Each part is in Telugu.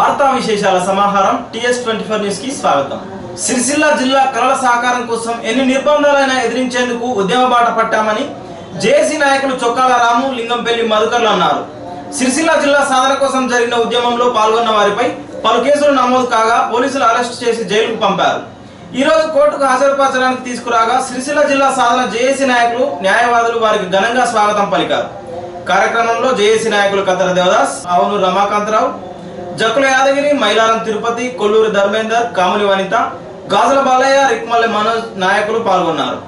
వార్తా విశేషాల సమాహారం TS24 న్యూస్ కి స్వాగతం. సిరిసిల్ల జిల్లా కళల సహకారం కోసం ఎన్ని నిర్బంధాలైనా ఎదిరించేందుకు ఉద్యమ బాట పట్టామని జేఏసీ నాయకులు చొక్కాల రాము, లింగంపల్లి మధుకర్లు అన్నారు. సిరిసిల్ల జిల్లా సాధన కోసం జరిగిన ఉద్యమంలో పాల్గొన్న వారిపై పలు కేసులు నమోదు కాగా పోలీసులు అరెస్టు చేసి జైలుకు పంపారు. ఈ రోజు కోర్టుకు హాజరుపరచడానికి తీసుకురాగా సిరిసిల్ల జిల్లా సాధన జేఏసీ నాయకులు, న్యాయవాదులు వారికి ఘనంగా స్వాగతం పలికారు. కార్యక్రమంలో జేఏసీ నాయకులు కత్తర దేవదాస్, అవును రమాకాంతరావు, జక్కుల యాదగిరి, మైలారం తిరుపతి, కొల్లూరు ధర్మేందర్, కాముని వనిత, గాజుల బాలయ్య, రిక్మల్లి మనోజ్ నాయకులు పాల్గొన్నారు.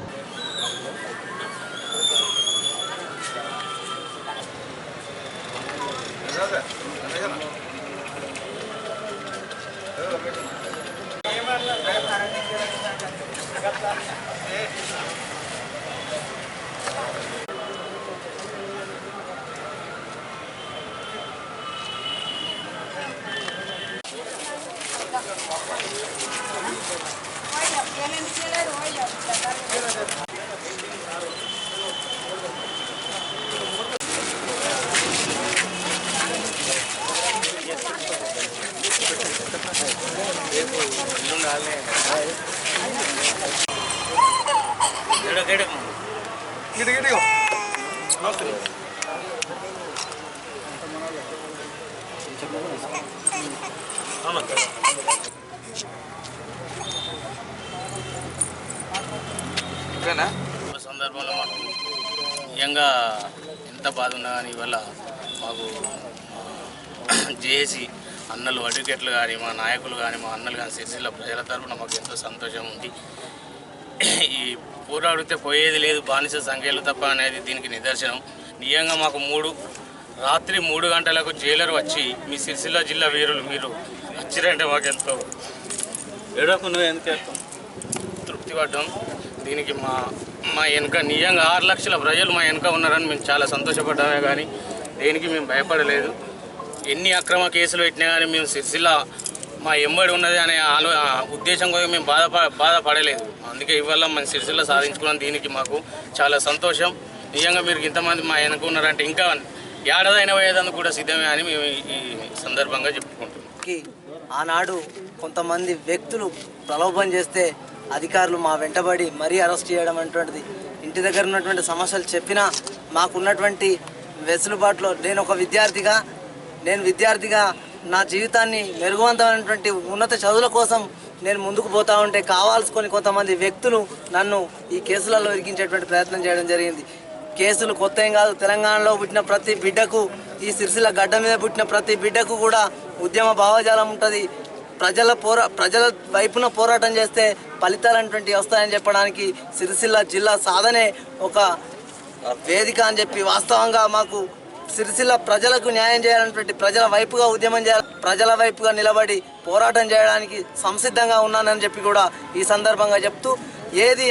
సందర్భంలో మాకు నిజంగా ఎంత బాధ ఉన్నా కానీ ఇవాళ మాకు జేఏసీ అన్నలు, అడ్వకేట్లు కానీ, మా నాయకులు కానీ, మా అన్నలు కానీ, సిరిసిల్ల ప్రజల తరఫున మాకు ఎంతో సంతోషం ఉంది. ఈ పోరాడితే పోయేది లేదు, బానిస సంఖ్యలు తప్ప అనేది దీనికి నిదర్శనం. నిజంగా మాకు రాత్రి 3 గంటలకు జైలర్ వచ్చి మీ సిరిసిల్ల జిల్లా వీరులు మీరు వచ్చిరంటే మాకు ఎంతో తృప్తి పడ్డాం. దీనికి మా వెనుక నిజంగా 6 లక్షల ప్రజలు మా వెనుక ఉన్నారని మేము చాలా సంతోషపడ్డామే, కానీ దేనికి మేము భయపడలేదు. ఎన్ని అక్రమ కేసులు పెట్టినా కానీ మేము సిరిసిల్ల మా ఎంబడి ఉన్నది అనే ఉద్దేశం కోసం మేము బాధపడలేదు. అందుకే ఇవాళ మన సిరిసిల్ల సాధించుకున్నాం. దీనికి మాకు చాలా సంతోషం. నిజంగా మీరు ఇంతమంది మా వెనుక ఉన్నారంటే ఇంకా ఏడాదైనా పోయేదందుకు కూడా సిద్ధమే అని మేము ఈ సందర్భంగా చెప్పుకుంటున్నాం. ఆనాడు కొంతమంది వ్యక్తులు ప్రలోభం చేస్తే అధికారులు మా వెంటబడి మరీ అరెస్ట్ చేయడం అనేటువంటిది, ఇంటి దగ్గర ఉన్నటువంటి సమస్యలు చెప్పినా మాకున్నటువంటి వెసులుబాటులో నేను విద్యార్థిగా నా జీవితాన్ని మెరుగువంతమైనటువంటి ఉన్నత చదువుల కోసం నేను ముందుకు పోతా ఉంటే కావాల్సుకొని కొంతమంది వ్యక్తులు నన్ను ఈ కేసులలో ఇరికించేటువంటి ప్రయత్నం చేయడం జరిగింది. కేసులు కొత్త ఏం కాదు. తెలంగాణలో పుట్టిన ప్రతి బిడ్డకు, ఈ సిరిసిల్ల గడ్డ మీద పుట్టిన ప్రతి బిడ్డకు కూడా ఉద్యమ భావజాలం ఉంటుంది. ప్రజల వైపున పోరాటం చేస్తే ఫలితాలు అనేటువంటివి వస్తాయని చెప్పడానికి సిరిసిల్ల జిల్లా సాధనే ఒక వేదిక అని చెప్పి, వాస్తవంగా మాకు సిరిసిల్ల ప్రజలకు న్యాయం చేయాలన్నటువంటి, ప్రజల వైపుగా ఉద్యమం చేయాలి, ప్రజల వైపుగా నిలబడి పోరాటం చేయడానికి సంసిద్ధంగా ఉన్నానని చెప్పి కూడా ఈ సందర్భంగా చెప్తూ,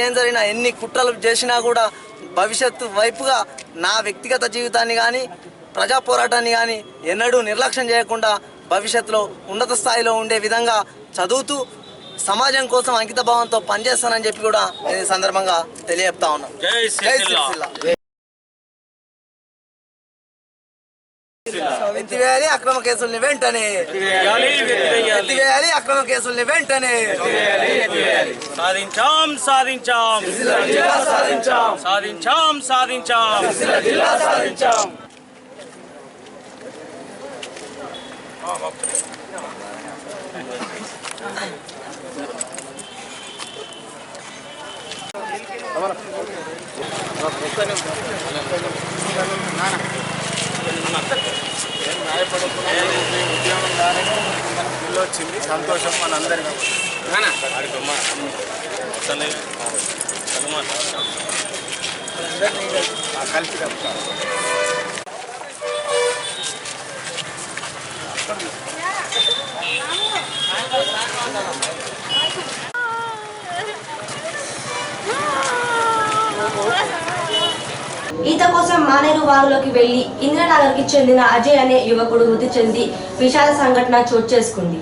ఏం జరిగినా ఎన్ని కుట్రలు చేసినా కూడా భవిష్యత్తు వైపుగా నా వ్యక్తిగత జీవితాన్ని కానీ ప్రజా పోరాటాన్ని కానీ ఎన్నడూ నిర్లక్ష్యం చేయకుండా భవిష్యత్తులో ఉన్నత స్థాయిలో ఉండే విధంగా చదువుతూ సమాజం కోసం అంకిత భావంతో పనిచేస్తానని చెప్పి కూడా నేను ఈ సందర్భంగా తెలియజెప్తా ఉన్నాను. జై సిరిసిల్ల. ఎత్తివేయాలి అక్రమ కేసుల్ని వెంటనే, ఎత్తివేయాలి అక్రమ కేసుల్ని వెంటనే. సాధించాం సాధించాం సాధించాం సాధించాం సాధించాం. ఉద్యోగం కానీ మనకు బిల్లు వచ్చింది, సంతోషం మనందరికీ. కలిసి ఈత కోసం మానేరు వాగులోకి వెళ్లి ఇంద్రనగర్కి చెందిన అజయ్ అనే యువకుడు మృతి చెంది విషాద సంఘటన చోటు చేసుకుంది.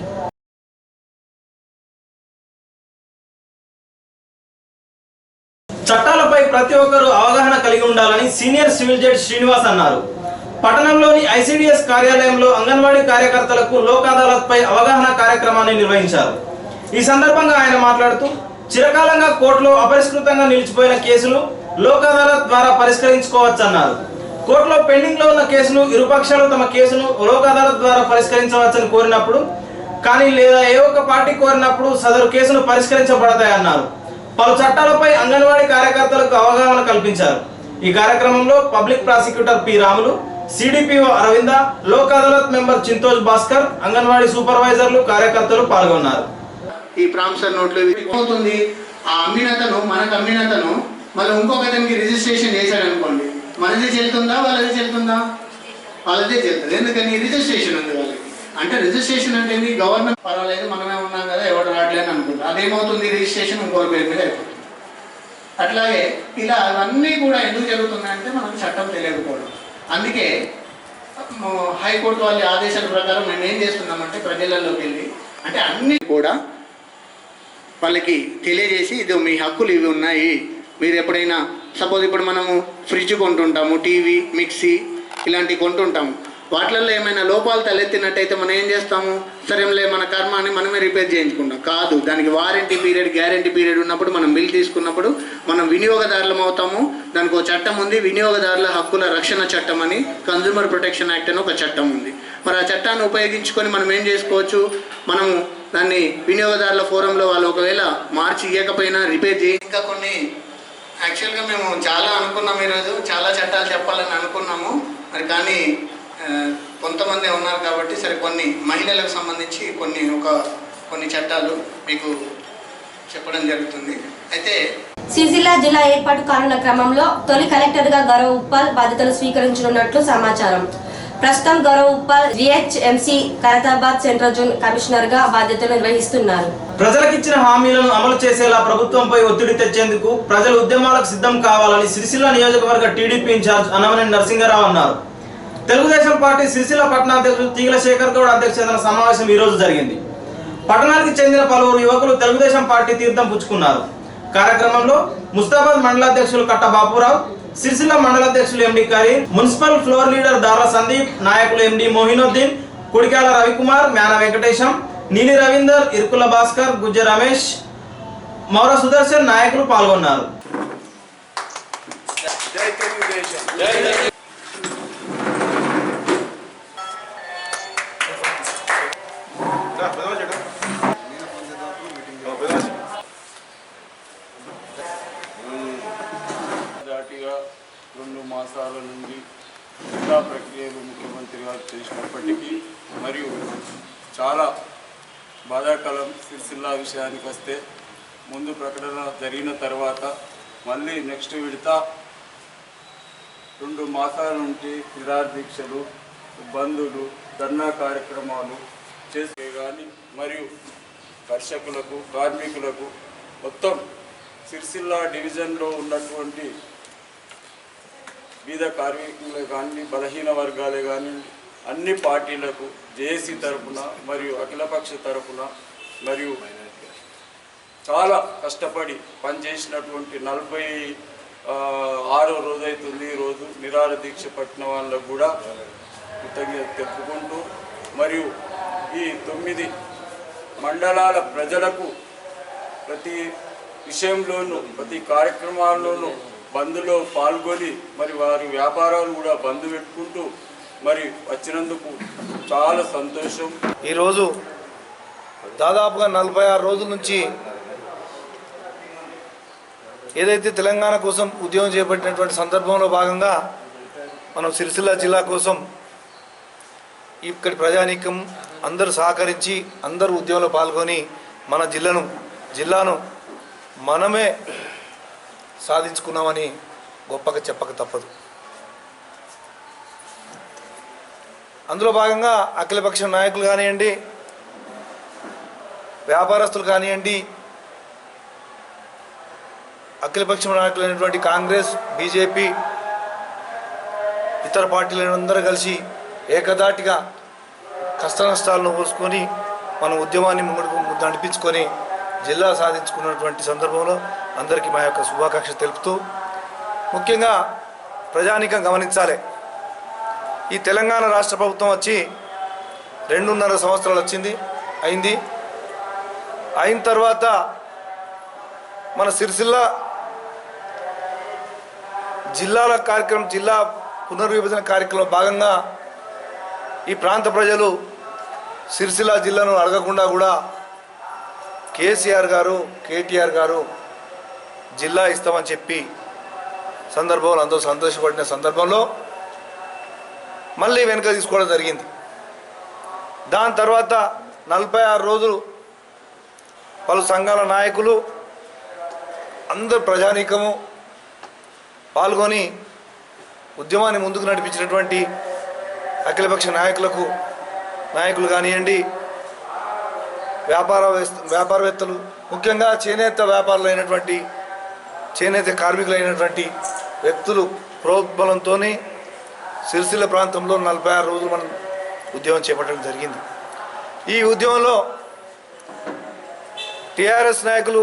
చట్టాలపై ప్రతి ఒక్కరూ అవగాహన కలిగి ఉండాలని సీనియర్ సివిల్ జడ్జి శ్రీనివాస్ అన్నారు. పట్టణంలోని ఐసిడిఎస్ కార్యాలయంలో అంగన్వాడీ కార్యకర్తలకు లోక్ అదాలత్ పై అవగాహన కార్యక్రమాన్ని నిర్వహించారు. ఈ సందర్భంగా ఆయన మాట్లాడుతూ చిరకాలంగా కోర్టులో అపరిష్కృతంగా నిలిచిపోయిన కేసులు లోక్ అదాలత్ ద్వారా పరిష్కరించుకోవచ్చన్నారు. కోర్టులో పెండింగ్ లో ఉన్న కేసును ఇరుపక్షాలు తమ కేసును లోక్ అదాలత్ ద్వారా పరిష్కరించవచ్చని కోరినప్పుడు కానీ లేదా ఏ ఒక్క పార్టీ కోరినప్పుడు సదరు కేసును పరిష్కరించబడతాయన్నారు. పలు చట్టాలపై అంగన్వాడీ కార్యకర్తలకు అవగాహన కల్పించారు. ఈ కార్యక్రమంలో public prosecutor P Ramulu, CDPO Aravinda, Lok Adalat member Chintoj Bhaskar, anganwadi సూపర్వైజర్లు, కార్యకర్తలు పాల్గొన్నారు. ఈ ప్రామిసర్ నోట్లు అవుతుంది. ఆ అమ్మినతను మనకు అమ్మినతను మళ్ళీ ఇంకొక అతనికి రిజిస్ట్రేషన్ చేశాడు అనుకోండి, మనదే చెల్లుతుందా వాళ్ళదే చెల్లుతుందా? వాళ్ళదే చెల్లుతుంది. ఎందుకని రిజిస్ట్రేషన్ ఉంది వాళ్ళకి. అంటే రిజిస్ట్రేషన్ అంటే గవర్నమెంట్ పర్వాలేదు మనమే ఉన్నాం కదా ఎవరు రావట్లేదు అనుకుంటారు. అదేమవుతుంది, రిజిస్ట్రేషన్ ఇంకోటి పేరు మీద అయిపోతుంది. అట్లాగే ఇలా అవన్నీ కూడా ఎందుకు జరుగుతున్నాయంటే మనకు చట్టం తెలియకపోవడం. అందుకే హైకోర్టు వాళ్ళ ఆదేశాల ప్రకారం మేము ఏం చేస్తున్నామంటే ప్రజలలోకి వెళ్ళి అంటే అన్నీ కూడా వాళ్ళకి తెలియజేసి ఇది మీ హక్కులు ఇవి ఉన్నాయి. మీరు ఎప్పుడైనా సపోజ్ ఇప్పుడు మనము ఫ్రిడ్జ్ కొంటుంటాము, టీవీ, మిక్సీ ఇలాంటివి కొంటుంటాము. వాటిల్లో ఏమైనా లోపాలు తలెత్తినట్టయితే మనం ఏం చేస్తాము, సరేలే మన కర్మ అని మనమే రిపేర్ చేయించుకుంటాం. కాదు, దానికి వారంటీ పీరియడ్, గ్యారంటీ పీరియడ్ ఉన్నప్పుడు మనం బిల్ తీసుకున్నప్పుడు మనం వినియోగదారులం అవుతాము. దానికి ఒక చట్టం ఉంది, వినియోగదారుల హక్కుల రక్షణ చట్టం అని, కన్జ్యూమర్ ప్రొటెక్షన్ యాక్ట్ అని ఒక చట్టం ఉంది. మరి ఆ చట్టాన్ని ఉపయోగించుకొని మనం ఏం చేసుకోవచ్చు, మనము దాన్ని వినియోగదారుల ఫోరంలో వాళ్ళు ఒకవేళ మార్చి ఇవ్వకపోయినా రిపేర్ చేయి. ఇంకా కొన్ని యాక్చువల్గా మేము చాలా అనుకున్నాము, ఈరోజు చాలా చట్టాలు చెప్పాలని అనుకున్నాము. మరి కానీ కొంతమంది ఉన్నారు కాబట్టి సరే కొన్ని మహిళలకు సంబంధించి కొన్ని చట్టాలు మీకు చెప్పడం జరుగుతుంది. అయితే సిరిసిల్ల జిల్లా ఏర్పాటు కానున్న క్రమంలో తొలి కలెక్టర్గా గౌరవ్ ఉప్పల్ బాధ్యతలు స్వీకరించనున్నట్లు సమాచారం. ప్రస్తుతం Gaurav Uppal GHMC Khairatabad central zone commissioner గా బాధ్యతలు నిర్వహిస్తున్నారు. ప్రజలకిచ్చిన హామీలను అమలు చేసేలా ప్రభుత్వంపై ఒత్తిడి తెచ్చేందుకు ప్రజలు ఉద్యమాలకు సిద్ధం కావాలని సిరిసిల్ల నియోజకవర్గ టీడీపీ ఇన్ఛార్జ్ అన్నమనేని నరసింహారావు అన్నారు. తెలుగుదేశం పార్టీ సిరిసిల్ల పట్టణ అధ్యక్షుడు తీగల శేఖర్ గౌడ్ అధ్యక్షతన సమావేశం ఈ రోజు జరిగింది. పట్టణానికి చెందిన పలువురు యువకులు తెలుగుదేశం పార్టీ తీర్థం పుచ్చుకున్నారు. కార్యక్రమంలో ముస్తాబాద్ మండల అధ్యక్షులు కట్ట బాపురావు, సిరిసిల్ల మండల అధ్యక్షులు ఎండి కరీం, మున్సిపల్ ఫ్లోర్ లీడర్ దారా సందీప్, నాయకులు ఎండి మోహినుద్దీన్, కుడికాల రవికుమార్, మ్యాన వెంకటేశం, నీలి రవీందర్, ఇరుకుల భాస్కర్, గుజ్జ రమేష్, మౌర సుదర్శన్ నాయకులు పాల్గొన్నారు. దాటిగా 2 మాసాల నుండి జిల్లా ప్రక్రియలు ముఖ్యమంత్రి గారు చేసినప్పటికీ మరియు చాలా బాధాకరం. సిరిసిల్ల విషయానికి వస్తే ముందు ప్రకటన జరిగిన తర్వాత మళ్ళీ నెక్స్ట్ విడత 2 మాసాల నుండి నిరాదీక్షలు, బంధులు, ధర్నా కార్యక్రమాలు చేసే కానీ మరియు కర్షకులకు, కార్మికులకు మొత్తం సిరిసిల్ల డివిజన్లో ఉన్నటువంటి బీద కార్మికులే కానీ, బలహీన వర్గాలే కానీ అన్ని పార్టీలకు జేఏసీ తరఫున మరియు అఖిలపక్ష తరఫున మరియు చాలా కష్టపడి పనిచేసినటువంటి 46వ రోజు అవుతుంది ఈరోజు నిరాహార దీక్ష పట్టిన వాళ్ళకు కూడా కృతజ్ఞత తెలుపుకుంటూ మరియు ఈ 9 మండలాల ప్రజలకు ప్రతి విషయంలోనూ ప్రతి కార్యక్రమాల్లోనూ బంద్లో పాల్గొని మరి వారి వ్యాపారాలు కూడా బంద్ పెట్టుకుంటూ మరి వచ్చినందుకు చాలా సంతోషం. ఈరోజు దాదాపుగా 46 రోజుల నుంచి ఏదైతే తెలంగాణ కోసం ఉద్యమం చేపట్టినటువంటి సందర్భంలో భాగంగా మనం సిరిసిల్ల జిల్లా కోసం ఇక్కడి ప్రజానీకం అందరూ సహకరించి అందరూ ఉద్యమంలో పాల్గొని మన జిల్లాను మనమే సాధించుకున్నామని గొప్పగా చెప్పక తప్పదు. అందులో భాగంగా అఖిలపక్ష నాయకులు కానివ్వండి, వ్యాపారస్తులు కానివ్వండి, అఖిలపక్ష నాయకులైనటువంటి కాంగ్రెస్, బీజేపీ, ఇతర పార్టీలందరూ కలిసి ఏకదాటిగా కష్ట నష్టాలను పోసుకొని మన ఉద్యమాన్ని ముందుకు నడిపించుకొని జిల్లా సాధించుకున్నటువంటి సందర్భంలో అందరికీ మా యొక్క శుభాకాంక్షలు తెలుపుతూ, ముఖ్యంగా ప్రజానీకం గమనించాలి. ఈ తెలంగాణ రాష్ట్ర ప్రభుత్వం వచ్చి 2.5 సంవత్సరాలు అయింది. అయిన తర్వాత మన సిరిసిల్ల జిల్లా పునర్విభజన కార్యక్రమం భాగంగా ఈ ప్రాంత ప్రజలు సిరిసిల్ల జిల్లాను అడగకుండా కూడా కేసీఆర్ గారు కేటీఆర్ గారు జిల్లా ఇస్తామని చెప్పి సందర్భంలో అందరూ సంతోషపడిన సందర్భంలో మళ్ళీ వెనుక తీసుకోవడం జరిగింది. దాని తర్వాత 46 రోజులు పలు సంఘాల నాయకులు అందరు ప్రజానీకము పాల్గొని ఉద్యమాన్ని ముందుకు నడిపించినటువంటి అఖిలపక్ష నాయకులు కానివ్వండి, వ్యాపారవేత్తలు, ముఖ్యంగా చేనేత వ్యాపారులైనటువంటి చేనేత కార్మికులైనటువంటి వ్యక్తులు ప్రోద్బలంతో సిరిసిల్ల ప్రాంతంలో 46 రోజులు మనం ఉద్యమం చేపట్టడం జరిగింది. ఈ ఉద్యమంలో టీఆర్ఎస్ నాయకులు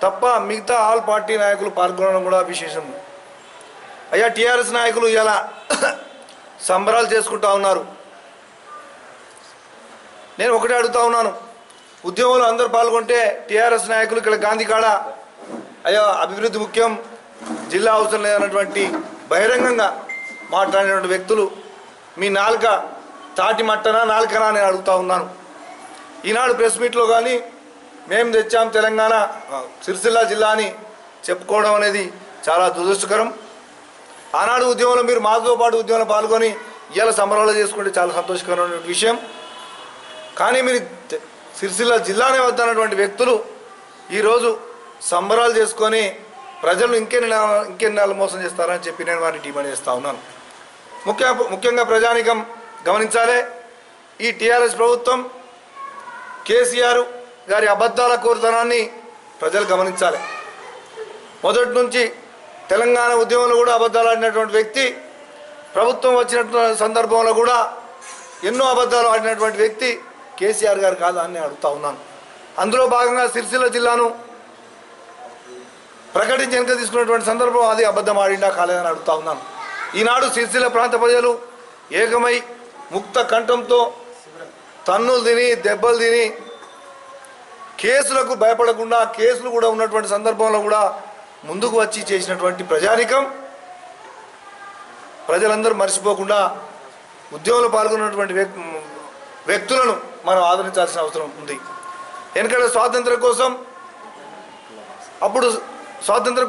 తప్ప మిగతా ఆల్ పార్టీ నాయకులు పాల్గొనడం కూడా విశేషం. అయ్యా, టీఆర్ఎస్ నాయకులు ఇలా సంబరాలు చేసుకుంటా ఉన్నారు. నేను ఒకటే అడుగుతా ఉన్నాను, ఉద్యమంలో అందరూ పాల్గొంటే టీఆర్ఎస్ నాయకులు ఇక్కడ గాంధీ కాడ అయ్యా అభివృద్ధి ముఖ్యం, జిల్లా అవసరం లేదన్నటువంటి బహిరంగంగా మాట్లాడినటువంటి వ్యక్తులు మీ నాలుక తాటి మట్టనా నాలుకనా నేను అడుగుతా ఉన్నాను. ఈనాడు ప్రెస్ మీట్లో కానీ మేము తెచ్చాం తెలంగాణ సిరిసిల్ల జిల్లా అని చెప్పుకోవడం అనేది చాలా దురదృష్టకరం. ఆనాడు ఉద్యమంలో మీరు మాతో పాటు ఉద్యమంలో పాల్గొని ఇవాళ సంబరాలు చేసుకుంటే చాలా సంతోషకరమైన విషయం. కానీ మీరు సిరిసిల్ల జిల్లానే వద్దన్నటువంటి వ్యక్తులు ఈరోజు సంబరాలు చేసుకొని ప్రజలు ఇంకెన్నాళ్ళు మోసం చేస్తారని చెప్పి నేను వారిని డిమాండ్ చేస్తూ ఉన్నాను. ముఖ్యంగా ప్రజానికం గమనించాలి, ఈ టీఆర్ఎస్ ప్రభుత్వం కేసీఆర్ గారి అబద్ధాల కోరుతనాన్ని ప్రజలు గమనించాలి. మొదటి నుంచి తెలంగాణ ఉద్యమంలో కూడా అబద్ధాలు ఆడినటువంటి వ్యక్తి, ప్రభుత్వం వచ్చినటువంటి సందర్భంలో కూడా ఎన్నో అబద్ధాలు ఆడినటువంటి వ్యక్తి కేసీఆర్ గారు కాదా అని అడుగుతా ఉన్నాను. అందులో భాగంగా సిరిసిల్ల జిల్లాను ప్రకటించి వెనుక తీసుకున్నటువంటి సందర్భం అది అబద్ధం ఆడిందా కాలేదని అడుగుతా ఉన్నాను. ఈనాడు సిరిసిల్ల ప్రాంత ప్రజలు ఏకమై ముక్త కంఠంతో తన్నులు తిని దెబ్బలు తిని కేసులకు భయపడకుండా కేసులు కూడా ఉన్నటువంటి సందర్భంలో కూడా ముందుకు వచ్చి చేసినటువంటి ప్రజానికం ప్రజలందరూ మర్చిపోకుండా ఉద్యమంలో పాల్గొన్నటువంటి వ్యక్తులను మనం ఆదరించాల్సిన అవసరం ఉంది. ఎందుకంటే స్వాతంత్రం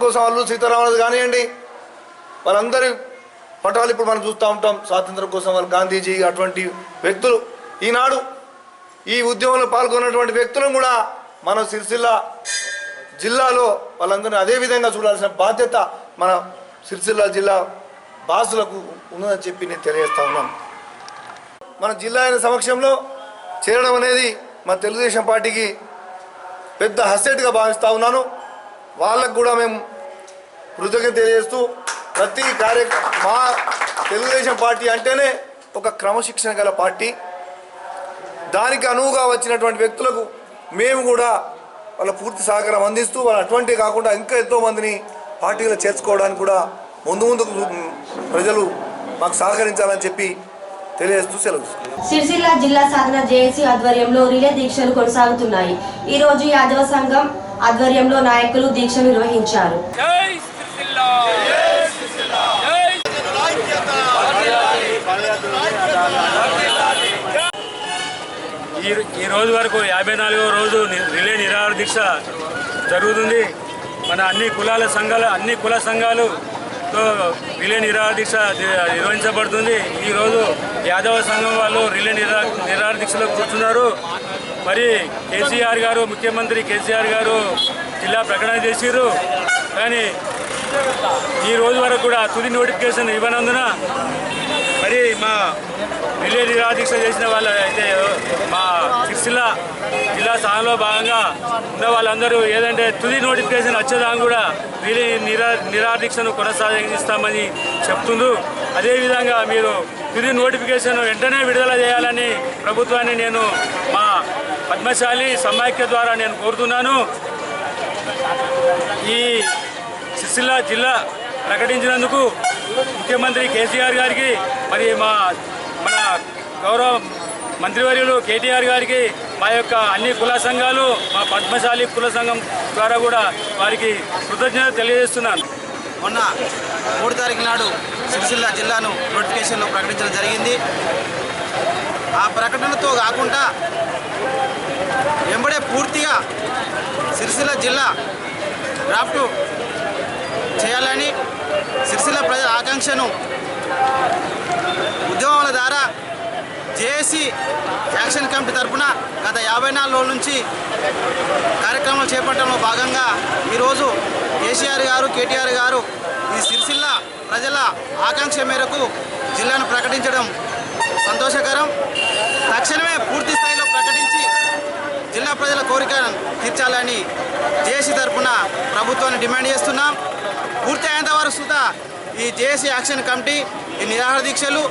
కోసం అల్లూరి సీతారామరాజు కానివ్వండి, వాళ్ళందరి పటాలు ఇప్పుడు మనం చూస్తూ ఉంటాం. స్వాతంత్రం కోసం వాళ్ళు గాంధీజీ అటువంటి వ్యక్తులు ఈనాడు ఈ ఉద్యమంలో పాల్గొన్నటువంటి వ్యక్తులను కూడా మనం సిరిసిల్ల జిల్లాలో వాళ్ళందరినీ అదేవిధంగా చూడాల్సిన బాధ్యత మన సిరిసిల్ల జిల్లా బాసులకు ఉన్నదని చెప్పి నేను తెలియజేస్తా ఉన్నాను. మన జిల్లా అయిన సమక్షంలో చేరడం అనేది మా తెలుగుదేశం పార్టీకి పెద్ద హస్యట్గా భావిస్తూ ఉన్నాను. వాళ్ళకు కూడా మేము కృతజ్ఞత తెలియజేస్తూ మా తెలుగుదేశం పార్టీ అంటేనే ఒక క్రమశిక్షణ గల పార్టీ. దానికి అనువుగా వచ్చినటువంటి వ్యక్తులకు మేము కూడా వాళ్ళ పూర్తి సహకారం అందిస్తూ వాళ్ళు అటువంటి కాకుండా ఇంకా ఎంతో మందిని పార్టీలో చేర్చుకోవడానికి కూడా ముందుకు ప్రజలు మాకు సహకరించాలని చెప్పి తెలియజేస్తూ సెలవు. సిరిసిల్ల జిల్లా సాధన జేఏసీ ఆధ్వర్యంలో రిలే దీక్షలు కొనసాగుతున్నాయి. ఈ రోజు యాదవ సంఘం ఆధ్వర్యంలో నాయకులు దీక్ష నిర్వహించారు. ఈ రోజు వరకు 54వ రోజు రిలే నిరాహార దీక్ష జరుగుతుంది. మన అన్ని కుల సంఘాలుతో రిలే నిరాహార దీక్ష నిర్వహించబడుతుంది. ఈరోజు యాదవ సంఘం వాళ్ళు రిలే నిరాహార దీక్షలో కూర్చున్నారు. మరి ముఖ్యమంత్రి కేసీఆర్ గారు జిల్లా ప్రకటన చేసిర్రు. కానీ ఈ రోజు వరకు కూడా తుది నోటిఫికేషన్ ఇవ్వనందున మరి మా రిలే నిరాహార దీక్ష చేసిన వాళ్ళు అయితే మా సిరిసిల్ల జిల్లా స్థానంలో భాగంగా ఉన్న వాళ్ళందరూ ఏదంటే తుది నోటిఫికేషన్ వచ్చేదాకా కూడా రిలే నిరాహార దీక్షను కొనసాగిస్తామని చెప్తుండ్రు. అదేవిధంగా మీరు తుది నోటిఫికేషన్ వెంటనే విడుదల చేయాలని ప్రభుత్వాన్ని నేను మా పద్మశాలి సమాఖ్య ద్వారా నేను కోరుతున్నాను. ఈ సిరిసిల్ల జిల్లా ప్రకటించినందుకు ముఖ్యమంత్రి కేసీఆర్ గారికి మరి మా మన గౌరవ మంత్రివర్యులు కేటీఆర్ గారికి మా యొక్క అన్ని కుల సంఘాలు మా పద్మశాలి కుల సంఘం ద్వారా కూడా వారికి కృతజ్ఞతలు తెలియజేస్తున్నాను. మొన్న 3 తారీఖు నాడు సిరిసిల్ల జిల్లాను నోటిఫికేషన్లో ప్రకటించడం జరిగింది. ఆ ప్రకటనతో కాకుండా వెంబడే పూర్తిగా సిరిసిల్ల జిల్లా డ్రాఫ్ట్ చేయాలని సిరిసిల్ల ప్రజల ఆకాంక్షను ఉద్యమాల ద్వారా జేఏసీ యాక్షన్ కమిటీ తరఫున గత 54 రోజుల నుంచి కార్యక్రమాలు చేపట్టడంలో భాగంగా ఈరోజు కేసీఆర్ గారు కేటీఆర్ గారు ఈ సిరిసిల్ల ప్రజల ఆకాంక్ష మేరకు జిల్లాను ప్రకటించడం సంతోషకరం. తక్షణమే పూర్తి స్థాయిలో ప్రకటించి జిల్లా ప్రజల కోరికను తీర్చాలని జేఏసీ తరఫున ప్రభుత్వాన్ని డిమాండ్ చేస్తున్నాం. పూర్తి అయ్యేంత వరకు సుధా ఈ జేఏసీ యాక్షన్ కమిటీ ఈ నిరాహార దీక్షలు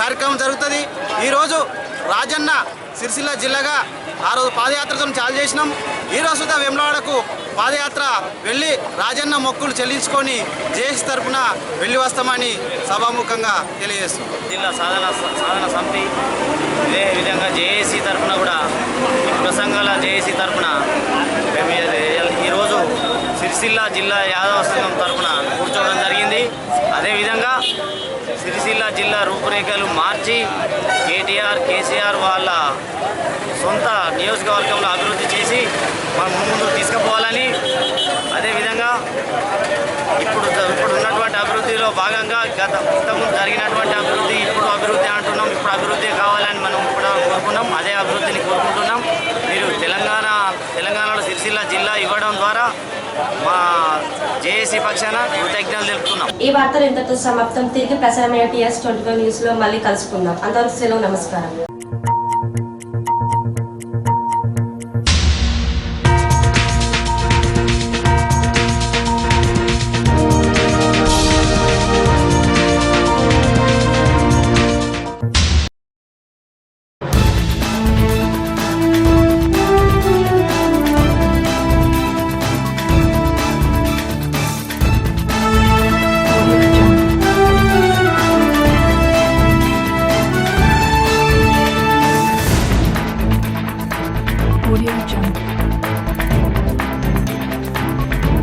కార్యక్రమం జరుగుతుంది. ఈరోజు రాజన్న సిరిసిల్ల జిల్లాగా ఆ రోజు పాదయాత్రతో చాలు చేసినాం. ఈరోజు సుధా వేములవాడకు పాదయాత్ర వెళ్ళి రాజన్న మొక్కులు చెల్లించుకొని జేఏసీ తరఫున వెళ్ళి వస్తామని సభాముఖంగా తెలియజేస్తున్నాం. జిల్లా సాధన సమితి ఇదే విధంగా జేఏసీ తరఫున కూడా ఈ కుల సంఘాల జేఏసీ తరఫున ఈరోజు సిరిసిల్ల జిల్లా యాదవ సంఘం తరఫున కూర్చోవడం జరిగింది. అదేవిధంగా సిరిసిల్ల జిల్లా రూపురేఖలు మార్చి కేసీఆర్ వాళ్ళ సొంత నియోజకవర్గంలో అభివృద్ధి చేసి మనం ముందుకు తీసుకుపోవాలని, అదేవిధంగా ఇప్పుడు ఉన్నటువంటి అభివృద్ధిలో భాగంగా ఇంతకుముందు జరిగినటువంటి అభివృద్ధి ఇప్పుడు అభివృద్ధి అంటున్నాం. ఇప్పుడు అభివృద్ధి కావాలని మనం కూడా కోరుకున్నాం. అదే అభివృద్ధిని కోరుకుంటున్నాం. మీరు తెలంగాణలో సిరిసిల్ల జిల్లా ఇవ్వడం ద్వారా మా జేఏసీ పక్షాన కృతజ్ఞతలు తెలుపుతున్నాం. ఈ వార్తలు ఇంతతో సమాప్తం. తిరిగి ప్రసారమైన TS24 న్యూస్ లో మళ్ళీ కలుసుకుందాం. అంతవరకు సెలవు. నమస్కారం.